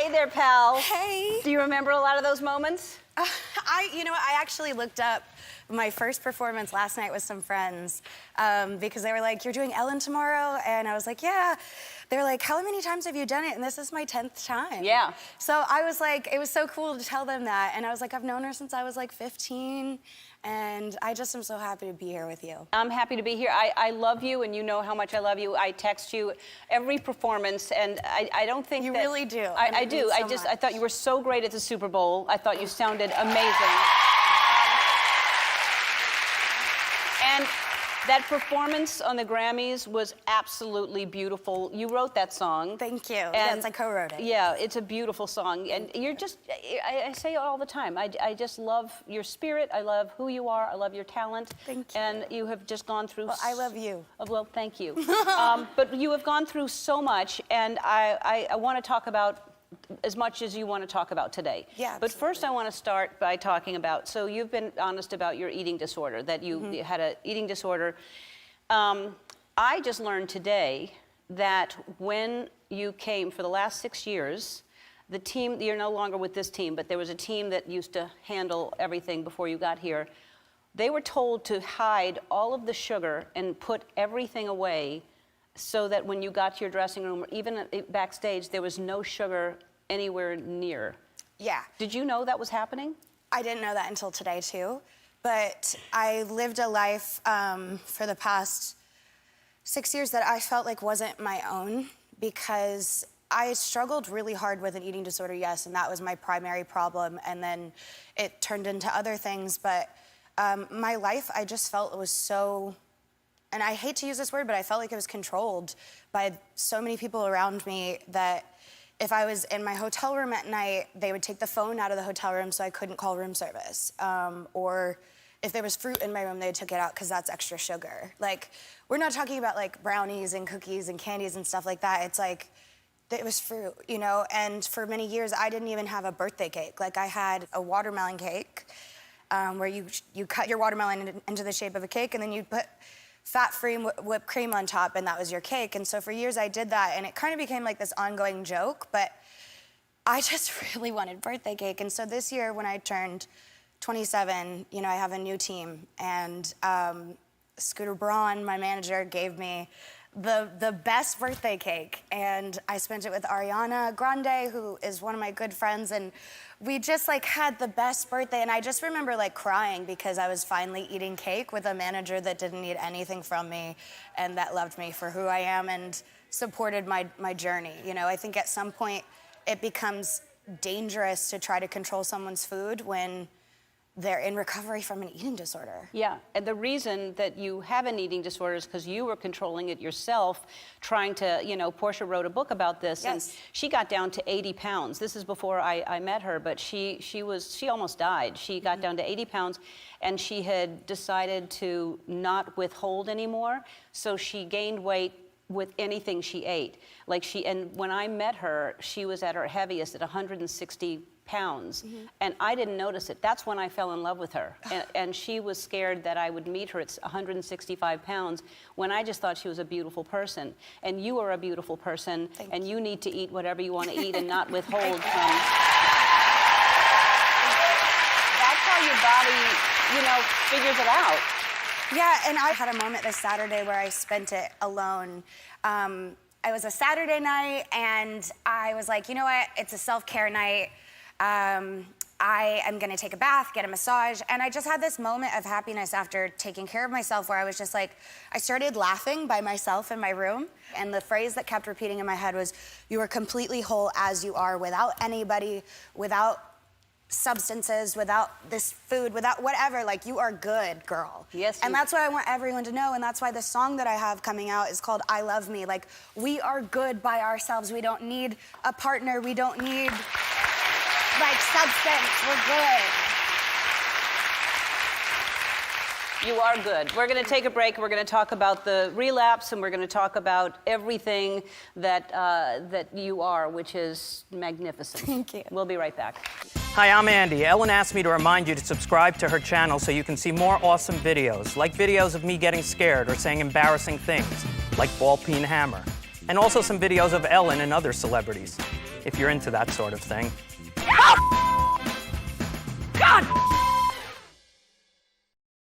Hey there, pal. Hey. Do you remember a lot of those moments? I actually looked up my first performance last night with some friends because they were like, "You're doing Ellen tomorrow?" And I was like, "Yeah." They were like, "How many times have you done it?" And this is my 10th time. Yeah. So I was like, it was so cool to tell them that. And I was like, I've known her since I was like 15. And I just am so happy to be here with you. I'm happy to be here. I love you, and you know how much I love you. I text you every performance, and I don't think You that... really do. I do. So I thought you were so great at the Super Bowl. I thought you sounded amazing. And that performance on the Grammys was absolutely beautiful. You wrote that song. Thank you. Yes, I co-wrote it. Yeah, it's a beautiful song. And you're just, I say it all the time, I just love your spirit. I love who you are. I love your talent. Thank you. And you have just gone through... Well, I love you. Well, thank you. But you have gone through so much, and I want to talk about as much as you want to talk about today. Yeah, but first I want to start by talking about, so you've been honest about your eating disorder, that you had an eating disorder. I just learned today that when you came for the last 6 years, the team, you're no longer with this team, but there was a team that used to handle everything before you got here. They were told to hide all of the sugar and put everything away so that when you got to your dressing room, or even backstage, there was no sugar anywhere near. Yeah. Did you know that was happening? I didn't know that until today, too. But I lived a life for the past 6 years that I felt like wasn't my own, because I struggled really hard with an eating disorder, yes, and that was my primary problem. And then it turned into other things. But my life, I just felt it was so... And I hate to use this word, but I felt like it was controlled by so many people around me that if I was in my hotel room at night, they would take the phone out of the hotel room so I couldn't call room service. Or if there was fruit in my room, they took it out because that's extra sugar. Like, we're not talking about like brownies and cookies and candies and stuff like that. It's like, it was fruit, you know? And for many years, I didn't even have a birthday cake. Like, I had a watermelon cake where you cut your watermelon into the shape of a cake, and then you put fat-free whipped cream on top, and that was your cake. And so for years I did that, and it kind of became like this ongoing joke, but I just really wanted birthday cake. And so this year when I turned 27, you know, I have a new team, and Scooter Braun, my manager, gave me the best birthday cake, and I spent it with Ariana Grande, who is one of my good friends, and we just like had the best birthday. And I just remember like crying because I was finally eating cake with a manager that didn't need anything from me and that loved me for who I am and supported my journey. You know, I think at some point it becomes dangerous to try to control someone's food when they're in recovery from an eating disorder. Yeah, and the reason that you have an eating disorder is because you were controlling it yourself, trying to, you know, Portia wrote a book about this, yes. And she got down to 80 pounds. This is before I met her, but she almost died. She got down to 80 pounds, and she had decided to not withhold anymore, so she gained weight with anything she ate. And when I met her, she was at her heaviest at 160 pounds, and I didn't notice it. That's when I fell in love with her. And she was scared that I would meet her at 165 pounds when I just thought she was a beautiful person. And you are a beautiful person, and you need to eat whatever you want to eat and not withhold from... That's how your body, you know, figures it out. Yeah, and I had a moment this Saturday where I spent it alone. It was a Saturday night, and I was like, you know what? It's a self-care night. I am gonna take a bath, get a massage, and I just had this moment of happiness after taking care of myself where I was just like, I started laughing by myself in my room, and the phrase that kept repeating in my head was, you are completely whole as you are, without anybody, without substances, without this food, without whatever, like, you are good, girl. Yes. And that's what I want everyone to know, and that's why the song that I have coming out is called I Love Me. Like, we are good by ourselves. We don't need a partner. We don't need, like, substance. We're good. You are good. We're going to take a break. We're going to talk about the relapse, and we're going to talk about everything that that you are, which is magnificent. Thank you. We'll be right back. Hi, I'm Andy. Ellen asked me to remind you to subscribe to her channel so you can see more awesome videos, like videos of me getting scared or saying embarrassing things, like ball peen hammer, and also some videos of Ellen and other celebrities. if you're into that sort of thing.